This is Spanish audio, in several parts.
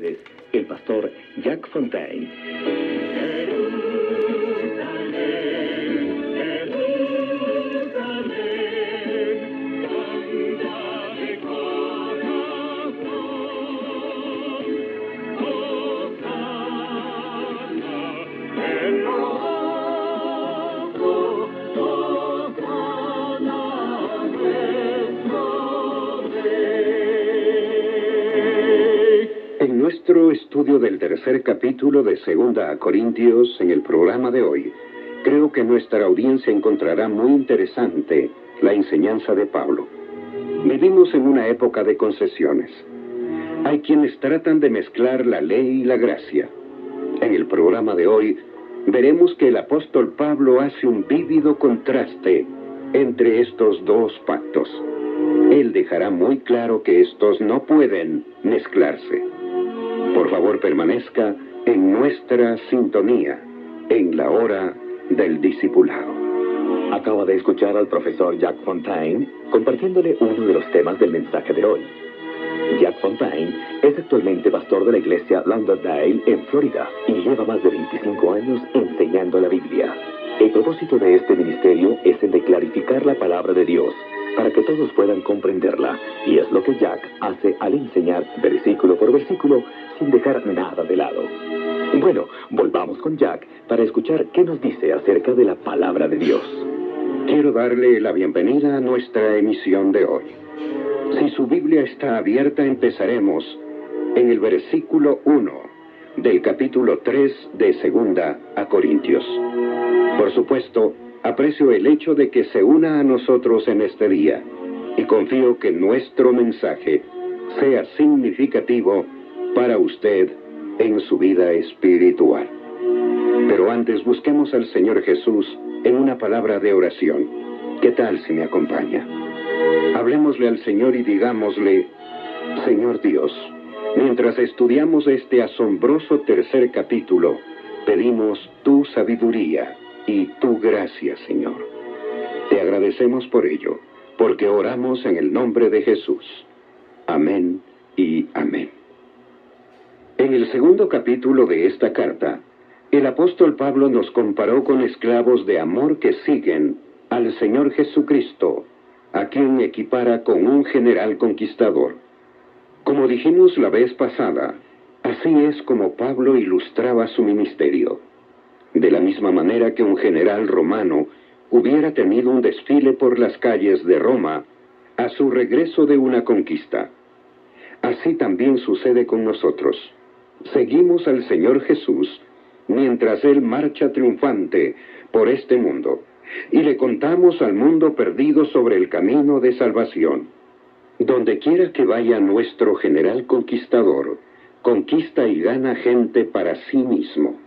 ustedes el pastor Jack Fontaine. En nuestro estudio del tercer capítulo de 2 Corintios, en el programa de hoy, creo que nuestra audiencia encontrará muy interesante la enseñanza de Pablo. Vivimos en una época de concesiones. Hay quienes tratan de mezclar la ley y la gracia. En el programa de hoy, veremos que el apóstol Pablo hace un vívido contraste entre estos dos pactos. Él dejará muy claro que estos no pueden mezclarse. Por favor, permanezca en nuestra sintonía en la hora del discipulado. Acaba de escuchar al profesor Jack Fontaine compartiéndole uno de los temas del mensaje de hoy. Jack Fontaine es actualmente pastor de la iglesia Lauderdale en Florida y lleva más de 25 años enseñando la Biblia. El propósito de este ministerio es el de clarificar la palabra de Dios para que todos puedan comprenderla, y es lo que Jack hace al enseñar versículo por versículo sin dejar nada de lado. Bueno, volvamos con Jack para escuchar qué nos dice acerca de la palabra de Dios. Quiero darle la bienvenida a nuestra emisión de hoy. Si su Biblia está abierta, empezaremos en el versículo 1 del capítulo 3 de 2 Corintios. Por supuesto, aprecio el hecho de que se una a nosotros en este día y confío que nuestro mensaje sea significativo para usted en su vida espiritual. Pero antes busquemos al Señor Jesús en una palabra de oración. ¿Qué tal si me acompaña? Hablemosle al Señor y digámosle: Señor Dios, mientras estudiamos este asombroso tercer capítulo, pedimos tu sabiduría y tu gracia, Señor. Te agradecemos por ello, porque oramos en el nombre de Jesús. Amén y amén. En el segundo capítulo de esta carta, el apóstol Pablo nos comparó con esclavos de amor que siguen al Señor Jesucristo, a quien equipara con un general conquistador. Como dijimos la vez pasada, así es como Pablo ilustraba su ministerio. De la misma manera que un general romano hubiera tenido un desfile por las calles de Roma a su regreso de una conquista. Así también sucede con nosotros. Seguimos al Señor Jesús mientras Él marcha triunfante por este mundo, y le contamos al mundo perdido sobre el camino de salvación. Donde quiera que vaya nuestro general conquistador, conquista y gana gente para sí mismo.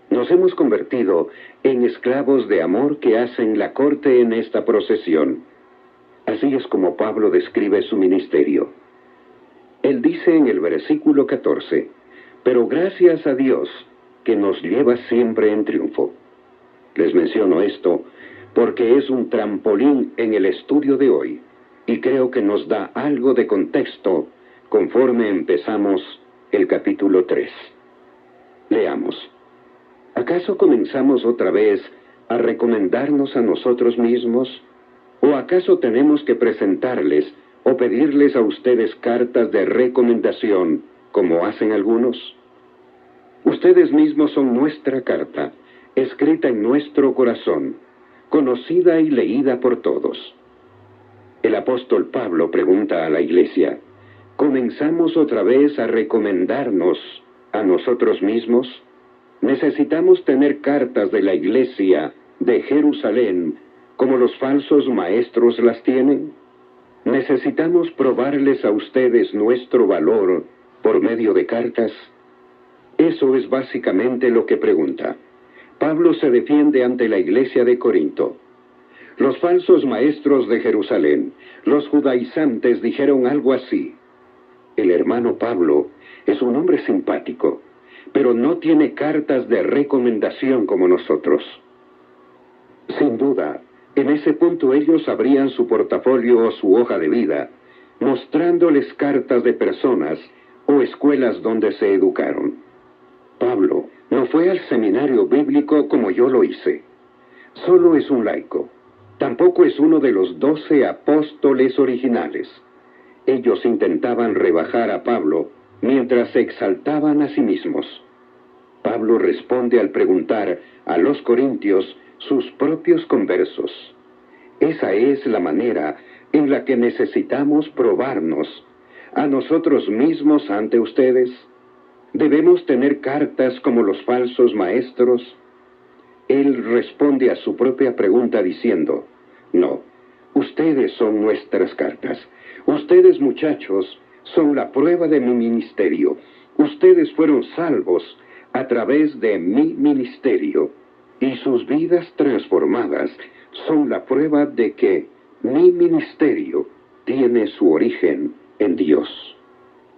Nos hemos convertido en esclavos de amor que hacen la corte en esta procesión. Así es como Pablo describe su ministerio. Él dice en el versículo 14, pero gracias a Dios que nos lleva siempre en triunfo. Les menciono esto porque es un trampolín en el estudio de hoy y creo que nos da algo de contexto conforme empezamos el capítulo 3. Leamos. ¿Acaso comenzamos otra vez a recomendarnos a nosotros mismos? ¿O acaso tenemos que presentarles o pedirles a ustedes cartas de recomendación, como hacen algunos? Ustedes mismos son nuestra carta, escrita en nuestro corazón, conocida y leída por todos. El apóstol Pablo pregunta a la iglesia: ¿comenzamos otra vez a recomendarnos a nosotros mismos? ¿Necesitamos tener cartas de la iglesia de Jerusalén como los falsos maestros las tienen? ¿Necesitamos probarles a ustedes nuestro valor por medio de cartas? Eso es básicamente lo que pregunta. Pablo se defiende ante la iglesia de Corinto. Los falsos maestros de Jerusalén, los judaizantes, dijeron algo así: el hermano Pablo es un hombre simpático, pero no tiene cartas de recomendación como nosotros. Sin duda, en ese punto ellos abrían su portafolio o su hoja de vida, mostrándoles cartas de personas o escuelas donde se educaron. Pablo no fue al seminario bíblico como yo lo hice. Solo es un laico. Tampoco es uno de los 12 apóstoles originales. Ellos intentaban rebajar a Pablo mientras se exaltaban a sí mismos. Pablo responde al preguntar a los corintios sus propios conversos. Esa es la manera en la que necesitamos probarnos a nosotros mismos ante ustedes. ¿Debemos tener cartas como los falsos maestros? Él responde a su propia pregunta diciendo, no, ustedes son nuestras cartas. Ustedes, muchachos, son la prueba de mi ministerio. Ustedes fueron salvos a través de mi ministerio. Y sus vidas transformadas son la prueba de que mi ministerio tiene su origen en Dios.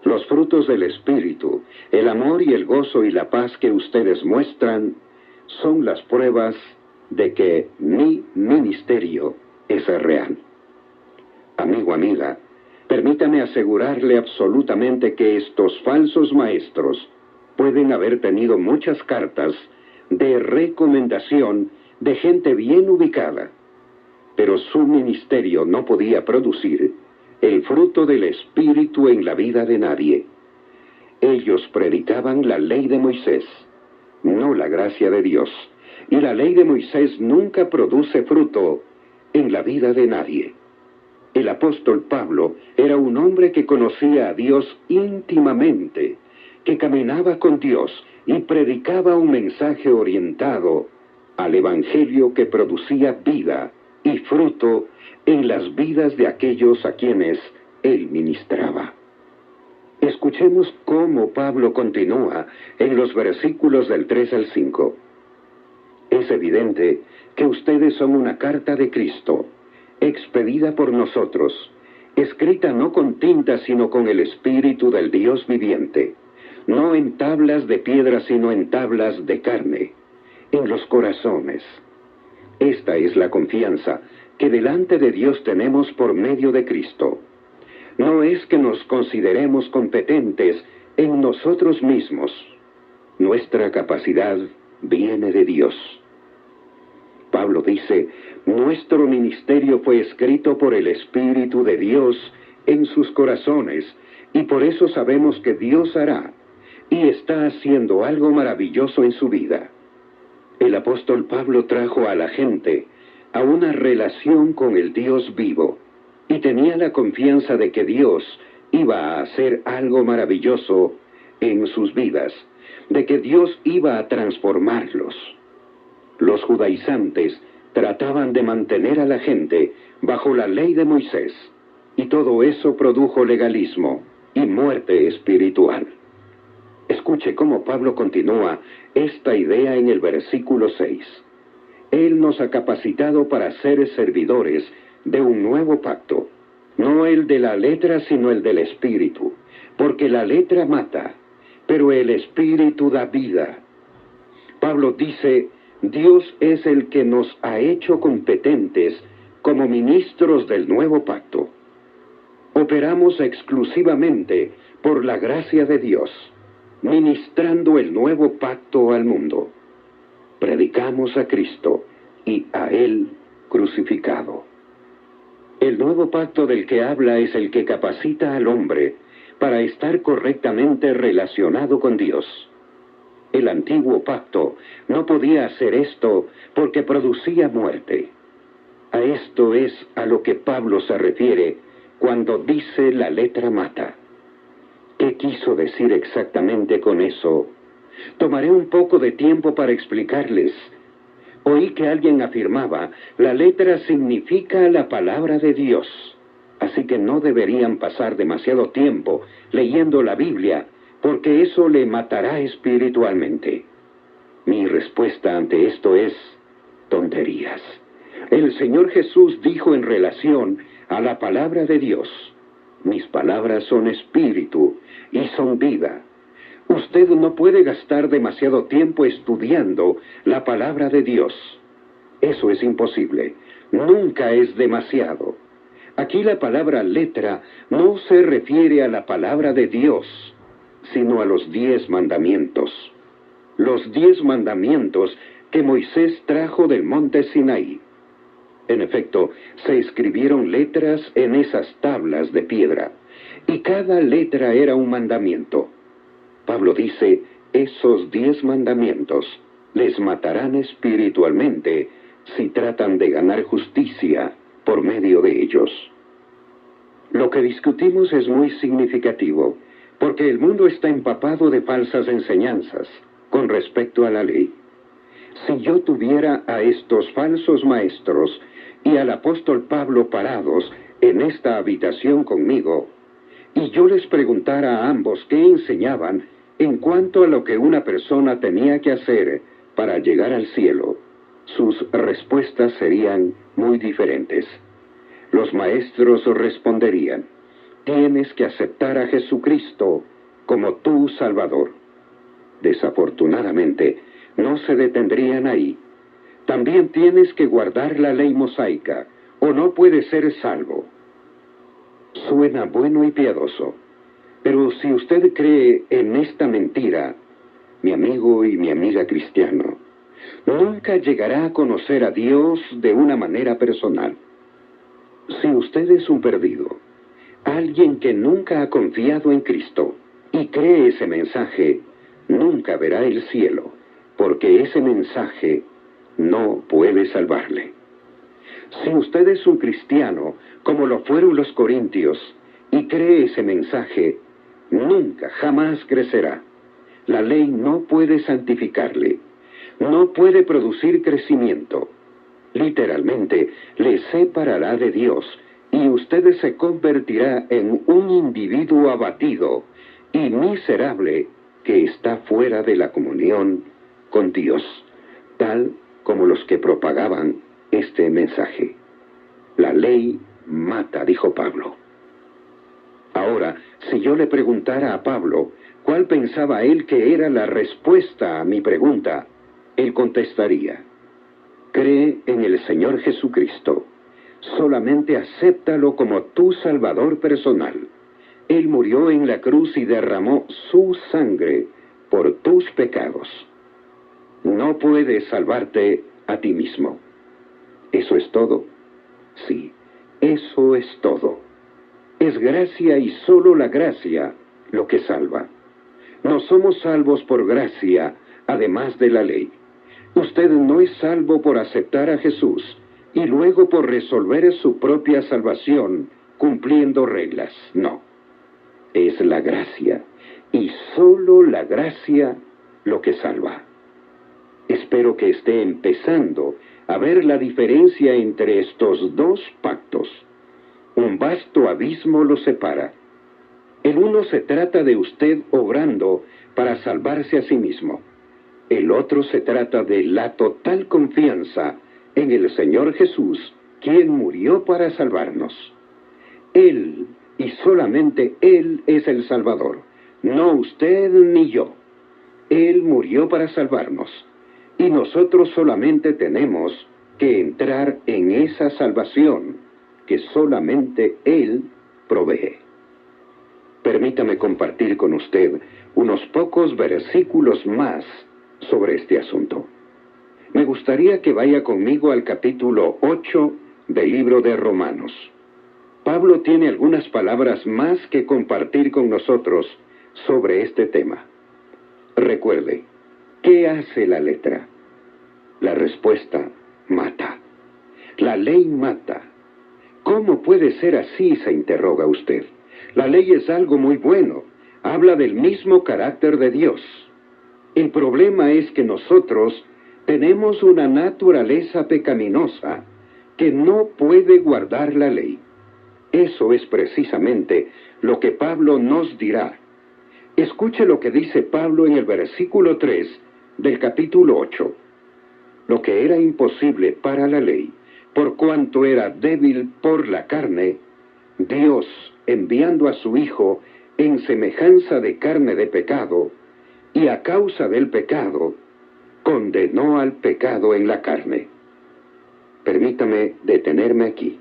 Los frutos del Espíritu, el amor y el gozo y la paz que ustedes muestran, son las pruebas de que mi ministerio es real. Amigo, amiga, permítame asegurarle absolutamente que estos falsos maestros pueden haber tenido muchas cartas de recomendación de gente bien ubicada, pero su ministerio no podía producir el fruto del Espíritu en la vida de nadie. Ellos predicaban la ley de Moisés, no la gracia de Dios, y la ley de Moisés nunca produce fruto en la vida de nadie. El apóstol Pablo era un hombre que conocía a Dios íntimamente, que caminaba con Dios y predicaba un mensaje orientado al evangelio que producía vida y fruto en las vidas de aquellos a quienes él ministraba. Escuchemos cómo Pablo continúa en los versículos del 3 al 5. Es evidente que ustedes son una carta de Cristo, expedida por nosotros, escrita no con tinta sino con el Espíritu del Dios viviente, no en tablas de piedra sino en tablas de carne, en los corazones. Esta es la confianza que delante de Dios tenemos por medio de Cristo. No es que nos consideremos competentes en nosotros mismos. Nuestra capacidad viene de Dios. Pablo dice, nuestro ministerio fue escrito por el Espíritu de Dios en sus corazones, y por eso sabemos que Dios hará, y está haciendo algo maravilloso en su vida. El apóstol Pablo trajo a la gente a una relación con el Dios vivo, y tenía la confianza de que Dios iba a hacer algo maravilloso en sus vidas, de que Dios iba a transformarlos. Los judaizantes trataban de mantener a la gente bajo la ley de Moisés, y todo eso produjo legalismo y muerte espiritual. Escuche cómo Pablo continúa esta idea en el versículo 6. Él nos ha capacitado para ser servidores de un nuevo pacto, no el de la letra sino el del Espíritu, porque la letra mata, pero el Espíritu da vida. Pablo dice, Dios es el que nos ha hecho competentes como ministros del nuevo pacto. Operamos exclusivamente por la gracia de Dios, ministrando el nuevo pacto al mundo. Predicamos a Cristo y a Él crucificado. El nuevo pacto del que habla es el que capacita al hombre para estar correctamente relacionado con Dios. El antiguo pacto no podía hacer esto porque producía muerte. A esto es a lo que Pablo se refiere cuando dice la letra mata. ¿Qué quiso decir exactamente con eso? Tomaré un poco de tiempo para explicarles. Oí que alguien afirmaba, la letra significa la palabra de Dios, así que no deberían pasar demasiado tiempo leyendo la Biblia, porque eso le matará espiritualmente. Mi respuesta ante esto es tonterías. El Señor Jesús dijo en relación a la palabra de Dios, mis palabras son espíritu y son vida. Usted no puede gastar demasiado tiempo estudiando la palabra de Dios. Eso es imposible. Nunca es demasiado. Aquí la palabra letra no se refiere a la palabra de Dios, sino a los 10 mandamientos. Los 10 mandamientos que Moisés trajo del monte Sinaí. En efecto, se escribieron letras en esas tablas de piedra, y cada letra era un mandamiento. Pablo dice, esos 10 mandamientos les matarán espiritualmente si tratan de ganar justicia por medio de ellos. Lo que discutimos es muy significativo, porque el mundo está empapado de falsas enseñanzas con respecto a la ley. Si yo tuviera a estos falsos maestros y al apóstol Pablo parados en esta habitación conmigo, y yo les preguntara a ambos qué enseñaban en cuanto a lo que una persona tenía que hacer para llegar al cielo, sus respuestas serían muy diferentes. Los maestros responderían, tienes que aceptar a Jesucristo como tu Salvador. Desafortunadamente, no se detendrían ahí. También tienes que guardar la ley mosaica, o no puedes ser salvo. Suena bueno y piadoso, pero si usted cree en esta mentira, mi amigo y mi amiga cristiano, nunca llegará a conocer a Dios de una manera personal. Si usted es un perdido, alguien que nunca ha confiado en Cristo y cree ese mensaje, nunca verá el cielo, porque ese mensaje no puede salvarle. Si usted es un cristiano, como lo fueron los corintios, y cree ese mensaje, nunca, jamás crecerá. La ley no puede santificarle, no puede producir crecimiento. Literalmente, le separará de Dios, y usted se convertirá en un individuo abatido y miserable que está fuera de la comunión con Dios, tal como los que propagaban este mensaje. La ley mata, dijo Pablo. Ahora, si yo le preguntara a Pablo cuál pensaba él que era la respuesta a mi pregunta, él contestaría, cree en el Señor Jesucristo, solamente acéptalo como tu Salvador personal. Él murió en la cruz y derramó su sangre por tus pecados. No puedes salvarte a ti mismo. ¿Eso es todo? Sí, eso es todo. Es gracia y solo la gracia lo que salva. No somos salvos por gracia, además de la ley. Usted no es salvo por aceptar a Jesús y luego por resolver su propia salvación cumpliendo reglas. No. Es la gracia, y solo la gracia lo que salva. Espero que esté empezando a ver la diferencia entre estos dos pactos. Un vasto abismo los separa. El uno se trata de usted obrando para salvarse a sí mismo. El otro se trata de la total confianza en el Señor Jesús, quien murió para salvarnos. Él, y solamente Él, es el Salvador, no usted ni yo. Él murió para salvarnos, y nosotros solamente tenemos que entrar en esa salvación que solamente Él provee. Permítame compartir con usted unos pocos versículos más sobre este asunto. Me gustaría que vaya conmigo al capítulo 8 del libro de Romanos. Pablo tiene algunas palabras más que compartir con nosotros sobre este tema. Recuerde, ¿qué hace la letra? La respuesta, mata. La ley mata. ¿Cómo puede ser así?, se interroga usted. La ley es algo muy bueno. Habla del mismo carácter de Dios. El problema es que nosotros tenemos una naturaleza pecaminosa que no puede guardar la ley. Eso es precisamente lo que Pablo nos dirá. Escuche lo que dice Pablo en el versículo 3 del capítulo 8. Lo que era imposible para la ley, por cuanto era débil por la carne, Dios, enviando a su Hijo en semejanza de carne de pecado, y a causa del pecado, condenó al pecado en la carne. Permítame detenerme aquí.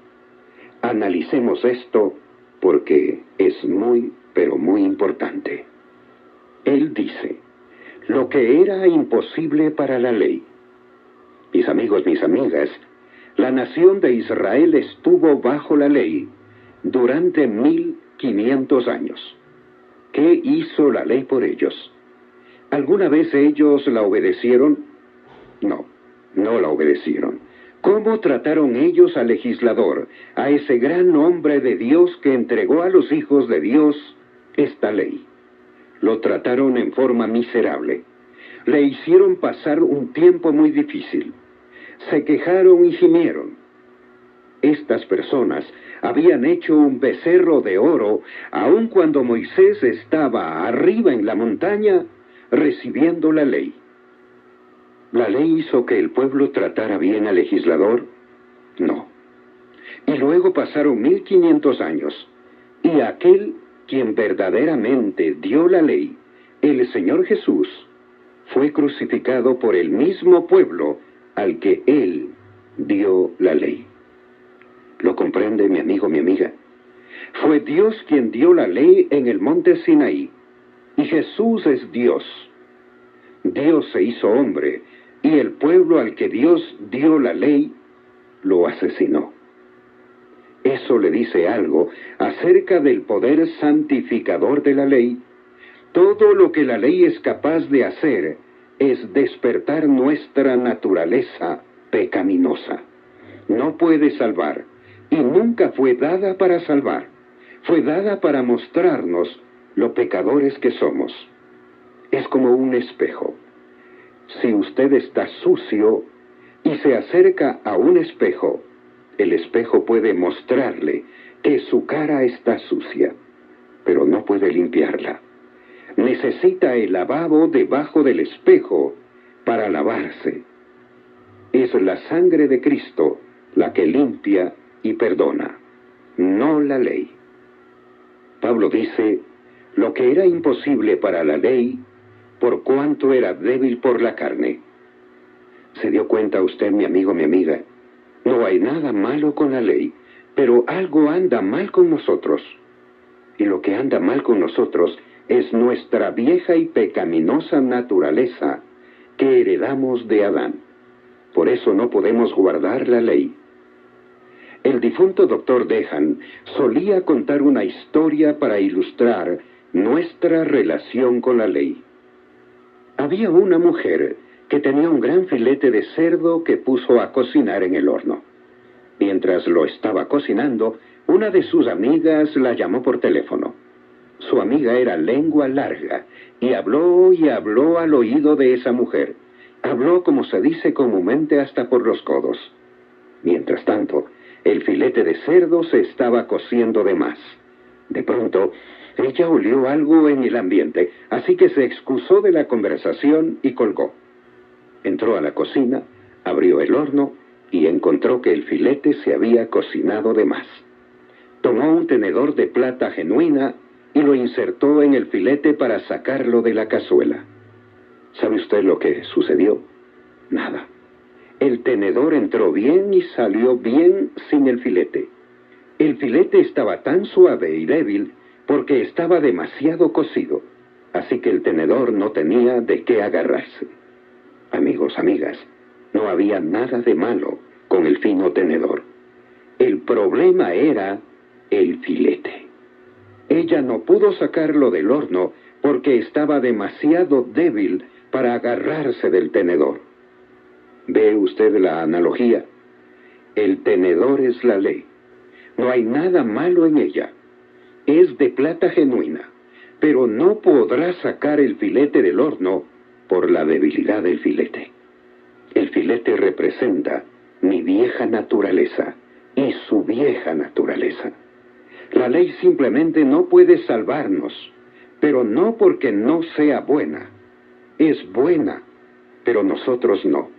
Analicemos esto porque es muy, pero muy importante. Él dice, lo que era imposible para la ley. Mis amigos, mis amigas, la nación de Israel estuvo bajo la ley durante 1500 años. ¿Qué hizo la ley por ellos? ¿Alguna vez ellos la obedecieron? No, no la obedecieron. ¿Cómo trataron ellos al legislador, a ese gran hombre de Dios que entregó a los hijos de Dios esta ley? Lo trataron en forma miserable. Le hicieron pasar un tiempo muy difícil. Se quejaron y gimieron. Estas personas habían hecho un becerro de oro, aun cuando Moisés estaba arriba en la montaña recibiendo la ley. ¿La ley hizo que el pueblo tratara bien al legislador? No. Y luego pasaron 1500 años, y aquel quien verdaderamente dio la ley, el Señor Jesús, fue crucificado por el mismo pueblo al que Él dio la ley. ¿Lo comprende, mi amigo, mi amiga? Fue Dios quien dio la ley en el monte Sinaí, y Jesús es Dios. Dios se hizo hombre, y el pueblo al que Dios dio la ley, lo asesinó. Eso le dice algo acerca del poder santificador de la ley. Todo lo que la ley es capaz de hacer es despertar nuestra naturaleza pecaminosa. No puede salvar, y nunca fue dada para salvar. Fue dada para mostrarnos lo pecadores que somos. Es como un espejo. Si usted está sucio y se acerca a un espejo, el espejo puede mostrarle que su cara está sucia, pero no puede limpiarla. Necesita el lavabo debajo del espejo para lavarse. Es la sangre de Cristo la que limpia y perdona, no la ley. Pablo dice, lo que era imposible para la ley, por cuanto era débil por la carne. ¿Se dio cuenta usted, mi amigo, mi amiga? No hay nada malo con la ley, pero algo anda mal con nosotros. Y lo que anda mal con nosotros es nuestra vieja y pecaminosa naturaleza que heredamos de Adán. Por eso no podemos guardar la ley. El difunto doctor Dehan solía contar una historia para ilustrar nuestra relación con la ley. Había una mujer que tenía un gran filete de cerdo que puso a cocinar en el horno. Mientras lo estaba cocinando, una de sus amigas la llamó por teléfono. Su amiga era lengua larga y habló al oído de esa mujer. Habló, como se dice comúnmente, hasta por los codos. Mientras tanto, el filete de cerdo se estaba cociendo de más. De pronto, ella olió algo en el ambiente, así que se excusó de la conversación y colgó. Entró a la cocina, abrió el horno y encontró que el filete se había cocinado de más. Tomó un tenedor de plata genuina y lo insertó en el filete para sacarlo de la cazuela. ¿Sabe usted lo que sucedió? Nada. El tenedor entró bien y salió bien sin el filete. El filete estaba tan suave y débil porque estaba demasiado cocido, así que el tenedor no tenía de qué agarrarse. Amigos, amigas, no había nada de malo con el fino tenedor. El problema era el filete. Ella no pudo sacarlo del horno porque estaba demasiado débil para agarrarse del tenedor. ¿Ve usted la analogía? El tenedor es la ley. No hay nada malo en ella. Es de plata genuina, pero no podrá sacar el filete del horno por la debilidad del filete. El filete representa mi vieja naturaleza y su vieja naturaleza. La ley simplemente no puede salvarnos, pero no porque no sea buena. Es buena, pero nosotros no.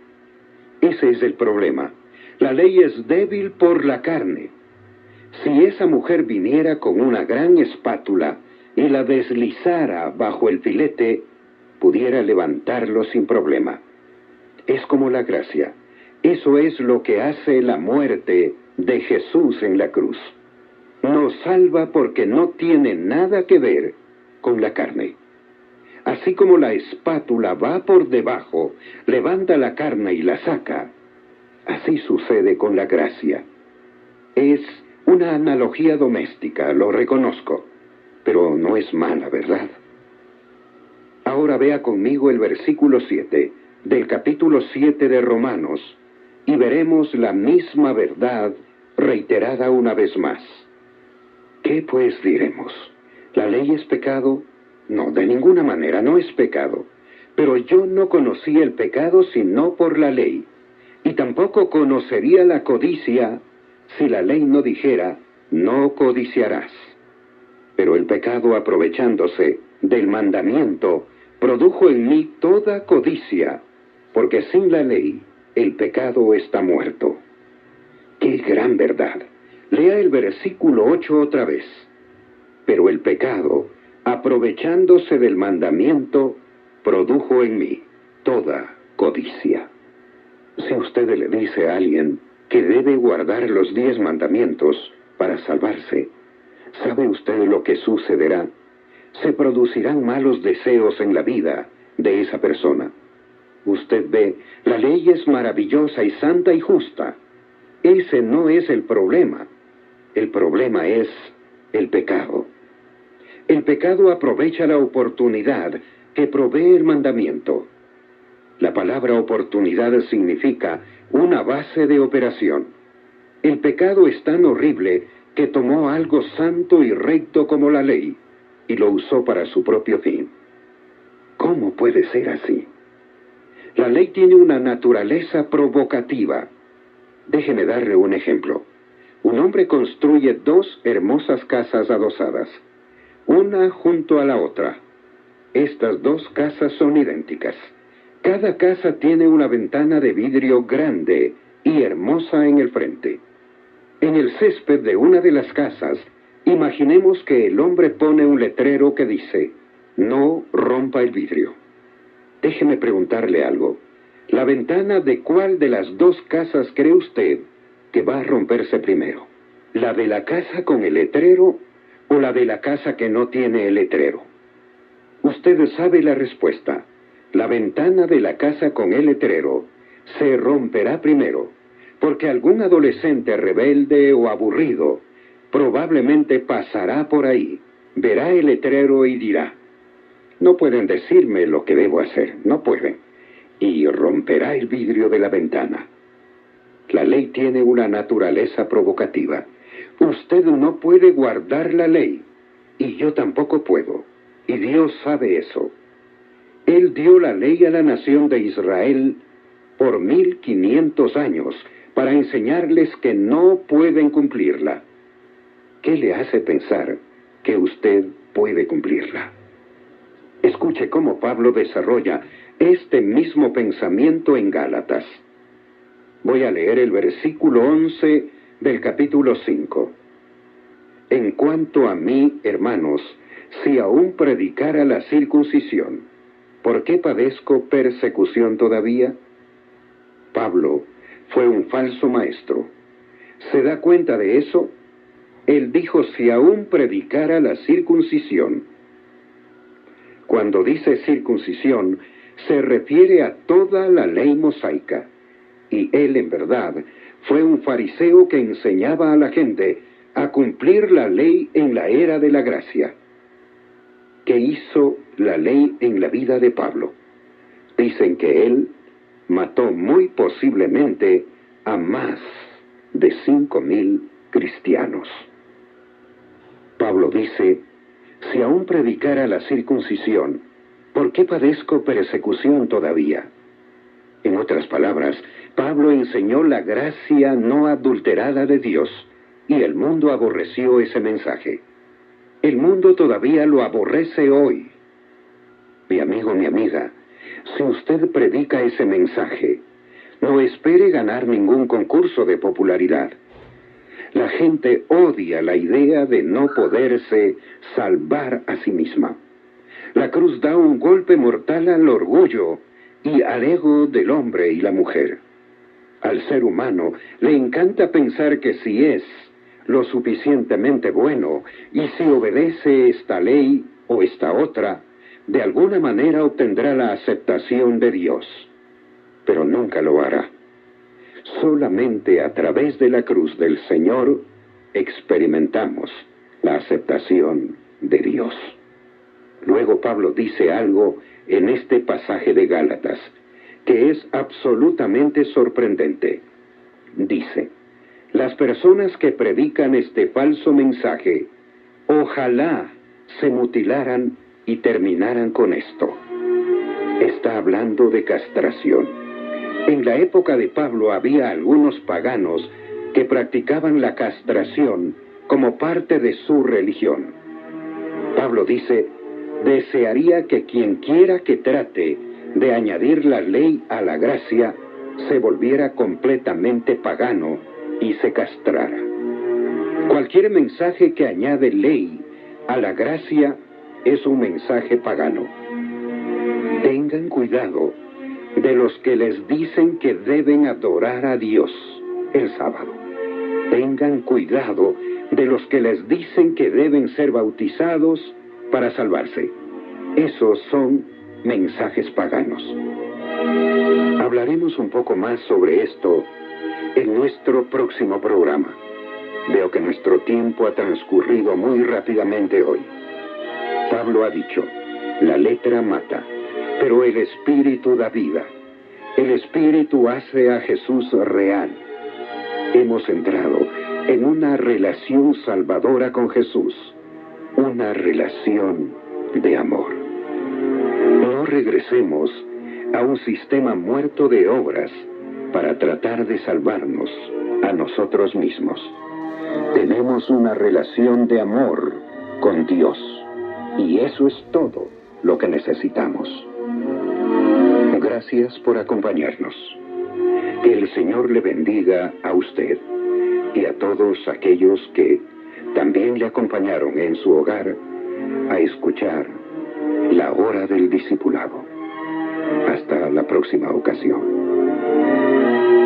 Ese es el problema. La ley es débil por la carne. Si esa mujer viniera con una gran espátula y la deslizara bajo el filete, pudiera levantarlo sin problema. Es como la gracia. Eso es lo que hace la muerte de Jesús en la cruz. Nos salva porque no tiene nada que ver con la carne. Así como la espátula va por debajo, levanta la carne y la saca, así sucede con la gracia. Es una analogía doméstica, lo reconozco, pero no es mala, ¿verdad? Ahora vea conmigo el versículo 7 del capítulo 7 de Romanos y veremos la misma verdad reiterada una vez más. ¿Qué pues diremos? ¿La ley es pecado? No, de ninguna manera, no es pecado. Pero yo no conocí el pecado sino por la ley, y tampoco conocería la codicia si la ley no dijera, no codiciarás. Pero el pecado, aprovechándose del mandamiento, produjo en mí toda codicia, porque sin la ley el pecado está muerto. ¡Qué gran verdad! Lea el versículo 8 otra vez. Pero el pecado, aprovechándose del mandamiento, produjo en mí toda codicia. Si usted le dice a alguien que debe guardar los 10 mandamientos para salvarse, ¿sabe usted lo que sucederá? Se producirán malos deseos en la vida de esa persona. Usted ve, la ley es maravillosa y santa y justa. Ese no es el problema. El problema es el pecado. El pecado aprovecha la oportunidad que provee el mandamiento. La palabra oportunidad significa una base de operación. El pecado es tan horrible que tomó algo santo y recto como la ley y lo usó para su propio fin. ¿Cómo puede ser así? La ley tiene una naturaleza provocativa. Déjeme darle un ejemplo. Un hombre construye 2 hermosas casas adosadas, una junto a la otra. Estas 2 casas son idénticas. Cada casa tiene una ventana de vidrio grande y hermosa en el frente. En el césped de una de las casas, imaginemos que el hombre pone un letrero que dice, no rompa el vidrio. Déjeme preguntarle algo. ¿La ventana de cuál de las 2 casas cree usted que va a romperse primero? ¿La de la casa con el letrero o la de la casa que no tiene el letrero? Usted sabe la respuesta. La ventana de la casa con el letrero se romperá primero, porque algún adolescente rebelde o aburrido probablemente pasará por ahí, verá el letrero y dirá, no pueden decirme lo que debo hacer, no pueden, y romperá el vidrio de la ventana. La ley tiene una naturaleza provocativa. Usted no puede guardar la ley, y yo tampoco puedo, y Dios sabe eso. Él dio la ley a la nación de Israel por 1500 años para enseñarles que no pueden cumplirla. ¿Qué le hace pensar que usted puede cumplirla? Escuche cómo Pablo desarrolla este mismo pensamiento en Gálatas. Voy a leer el versículo 11 del capítulo 5. En cuanto a mí, hermanos, si aún predicara la circuncisión, ¿por qué padezco persecución todavía? Pablo fue un falso maestro. ¿Se da cuenta de eso? Él dijo, si aún predicara la circuncisión. Cuando dice circuncisión, se refiere a toda la ley mosaica. Y él, en verdad, fue un fariseo que enseñaba a la gente a cumplir la ley en la era de la gracia. ¿Qué hizo la ley en la vida de Pablo? Dicen que él mató muy posiblemente a más de 5,000 cristianos. Pablo dice, si aún predicara la circuncisión, ¿por qué padezco persecución todavía? En otras palabras, Pablo enseñó la gracia no adulterada de Dios, y el mundo aborreció ese mensaje. El mundo todavía lo aborrece hoy. Mi amigo, mi amiga, si usted predica ese mensaje, no espere ganar ningún concurso de popularidad. La gente odia la idea de no poderse salvar a sí misma. La cruz da un golpe mortal al orgullo y al ego del hombre y la mujer. Al ser humano le encanta pensar que si es lo suficientemente bueno y si obedece esta ley o esta otra, de alguna manera obtendrá la aceptación de Dios, pero nunca lo hará. Solamente a través de la cruz del Señor experimentamos la aceptación de Dios. Luego Pablo dice algo en este pasaje de Gálatas que es absolutamente sorprendente. Dice: las personas que predican este falso mensaje, ojalá se mutilaran y terminaran con esto. Está hablando de castración. En la época de Pablo había algunos paganos que practicaban la castración como parte de su religión. Pablo dice: desearía que quien quiera que trate de añadir la ley a la gracia se volviera completamente pagano y se castrara. Cualquier mensaje que añade ley a la gracia es un mensaje pagano. Tengan cuidado de los que les dicen que deben adorar a Dios el sábado. Tengan cuidado de los que les dicen que deben ser bautizados para salvarse. Esos son mensajes paganos. Hablaremos un poco más sobre esto en nuestro próximo programa. Veo que nuestro tiempo ha transcurrido muy rápidamente hoy. Pablo ha dicho: la letra mata, pero el Espíritu da vida. El Espíritu hace a Jesús real. Hemos entrado en una relación salvadora con Jesús, una relación de amor. No regresemos a un sistema muerto de obras para tratar de salvarnos a nosotros mismos. Tenemos una relación de amor con Dios, y eso es todo lo que necesitamos. Gracias por acompañarnos. Que el Señor le bendiga a usted y a todos aquellos que también le acompañaron en su hogar a escuchar La Hora del Discipulado. Hasta la próxima ocasión.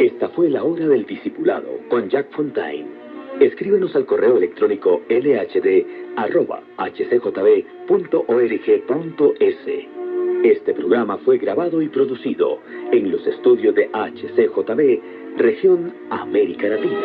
Esta fue La Hora del Discipulado con Jack Fontaine. Escríbenos al correo electrónico lhd@hcjb.org.es. Este programa fue grabado y producido en los estudios de HCJB, región América Latina.